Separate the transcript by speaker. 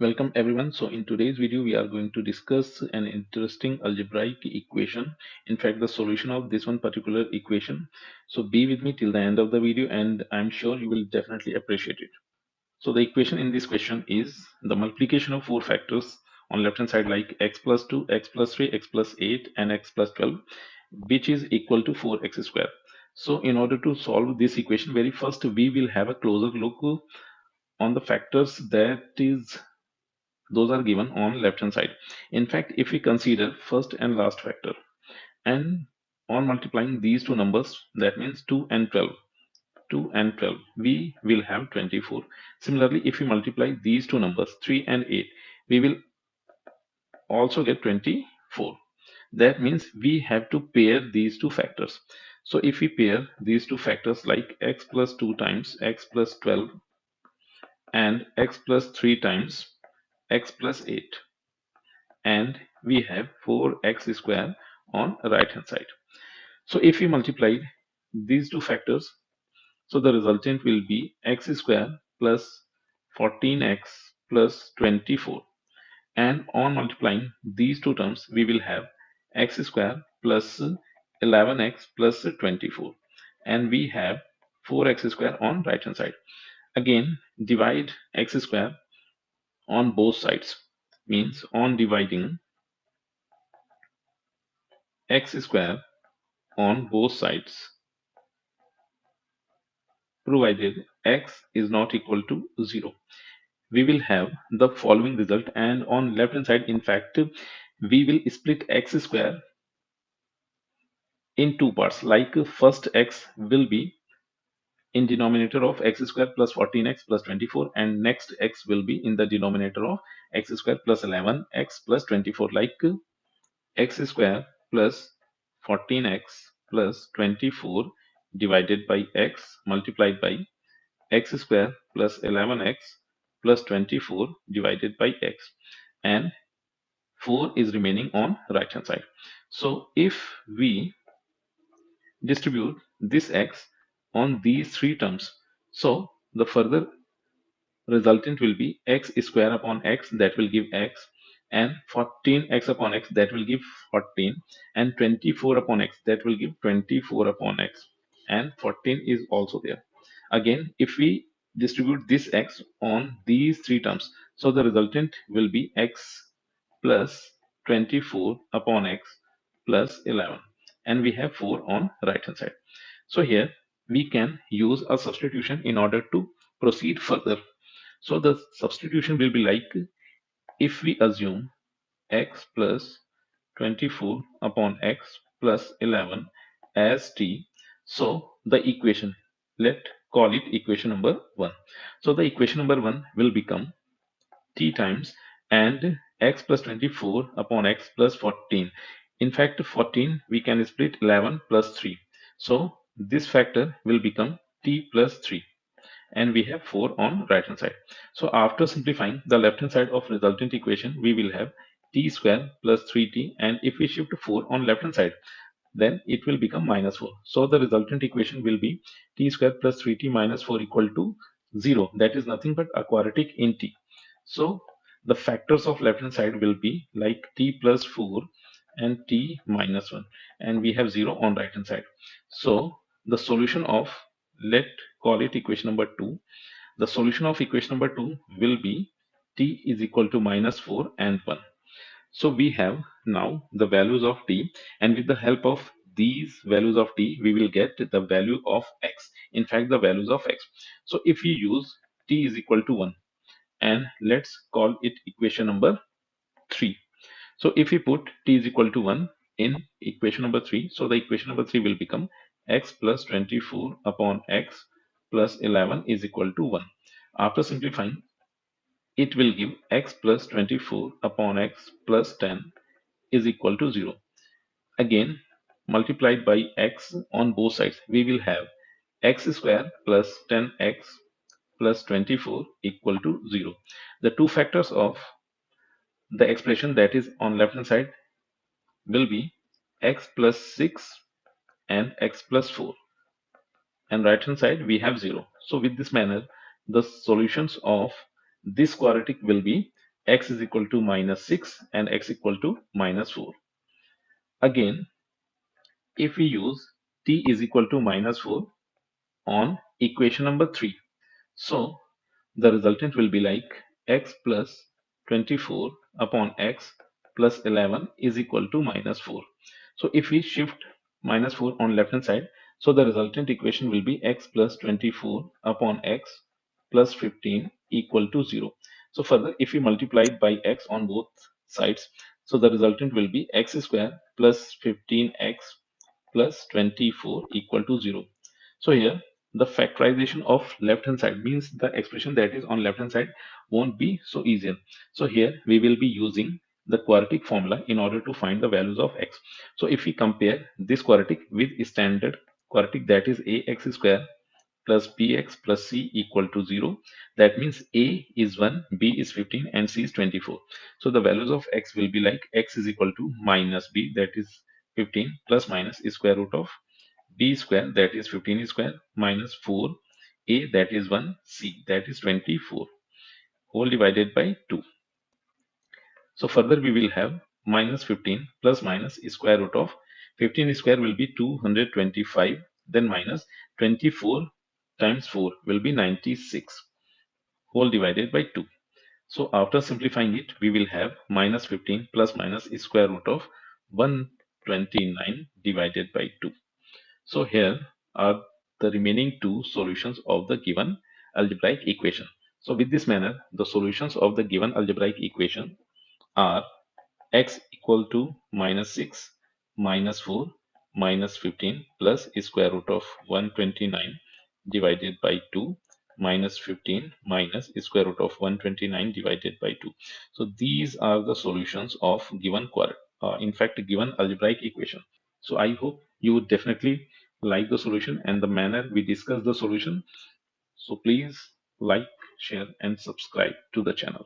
Speaker 1: Welcome everyone. So in today's video, we are going to discuss an interesting algebraic equation. In fact, the solution of this one particular equation. So be with me till the end of the video and I'm sure you will definitely appreciate it. So the equation in this question is the multiplication of four factors on left hand side like x plus 2, x plus 3, x plus 8 and x plus 12 which is equal to 4x square. So in order to solve this equation, very first we will have a closer look on the factors those are given on left hand side. In fact, if we consider first and last factor and on multiplying these two numbers, that means 2 and 12, 2 and 12, we will have 24. Similarly, if we multiply these two numbers 3 and 8, we will also get 24. That means we have to pair these two factors. So if we pair these two factors like x plus 2 times x plus 12 and x plus 3 times x plus 8, and we have 4x square on right hand side. So if we multiply these two factors, so the resultant will be x square plus 14x plus 24, and on multiplying these two terms we will have x square plus 11x plus 24, and we have 4x square on right hand side. Again, divide x square on both sides, means on dividing x square on both sides, provided x is not equal to 0, we will have the following result. And on left hand side, in fact, we will split x square in two parts, like first x will be in denominator of x square plus 14x plus 24, and next x will be in the denominator of x square plus 11x plus 24, like x square plus 14x plus 24 divided by x multiplied by x square plus 11x plus 24 divided by x, and 4 is remaining on right hand side. So if we distribute this x on these three terms, so the further resultant will be x square upon x, that will give x, and 14x upon x, that will give 14, and 24 upon x, that will give 24 upon x, and 14 is also there. Again, if we distribute this x on these three terms, so the resultant will be x plus 24 upon x plus 11, and we have 4 on right hand side. So here we can use a substitution in order to proceed further. So the substitution will be like, if we assume x plus 24 upon x plus 11 as t, so the equation, let call it equation number 1. So the equation number 1 will become t times and x plus 24 upon x plus 14. In fact, 14 we can split 11 plus 3. So this factor will become t plus 3, and we have 4 on right hand side. So after simplifying the left hand side of resultant equation, we will have t square plus 3t, and if we shift 4 on left hand side, then it will become minus 4. So the resultant equation will be t square plus 3t minus 4 equal to 0. That is nothing but a quadratic in t. So the factors of left hand side will be like t plus 4 and t minus 1, and we have 0 on right hand side. So the solution of, let call it equation number 2, the solution of equation number 2 will be t is equal to minus 4 and 1. So we have now the values of t, and with the help of these values of t, we will get the value of x. In fact, the values of x. So if we use t is equal to 1, and let's call it equation number 3. So if we put t is equal to 1 in equation number 3, so the equation number 3 will become x plus 24 upon x plus 11 is equal to 1. After simplifying, it will give x plus 24 upon x plus 10 is equal to 0. Again, multiplied by x on both sides, we will have x square plus 10x plus 24 equal to 0. The two factors of the expression that is on left hand side will be x plus 6 and x plus 4, and right hand side we have 0. So with this manner, the solutions of this quadratic will be x is equal to -6 and x equal to -4. Again, if we use t is equal to -4 on equation number 3, so the resultant will be like x plus 24 upon x plus 11 is equal to -4. So if we shift -4 on left hand side, so the resultant equation will be x plus 24 upon x plus 15 equal to 0. So further, if we multiply it by x on both sides, so the resultant will be x square plus 15x plus 24 equal to 0. So here the factorization of left hand side means the expression that is on left hand side won't be so easier. So here we will be using the quadratic formula in order to find the values of x. So if we compare this quadratic with standard quadratic, that is ax square plus bx plus c equal to 0, that means a is 1, b is 15 and c is 24. So the values of x will be like x is equal to minus b, that is 15, plus minus square root of b square, that is 15 square, minus 4 a, that is 1, c, that is 24, whole divided by 2. So further we will have minus 15 plus minus square root of 15 square will be 225, then minus 24 times 4 will be 96, whole divided by 2. So after simplifying it, we will have minus 15 plus minus square root of 129 divided by 2. So here are the remaining two solutions of the given algebraic equation. So with this manner, the solutions of the given algebraic equation are x equal to -6, -4, -15 plus square root of 129 divided by 2, -15 minus square root of 129 divided by 2. So these are the solutions of given in fact given algebraic equation. So I hope you would definitely like the solution and the manner we discuss the solution. So please like, share and subscribe to the channel.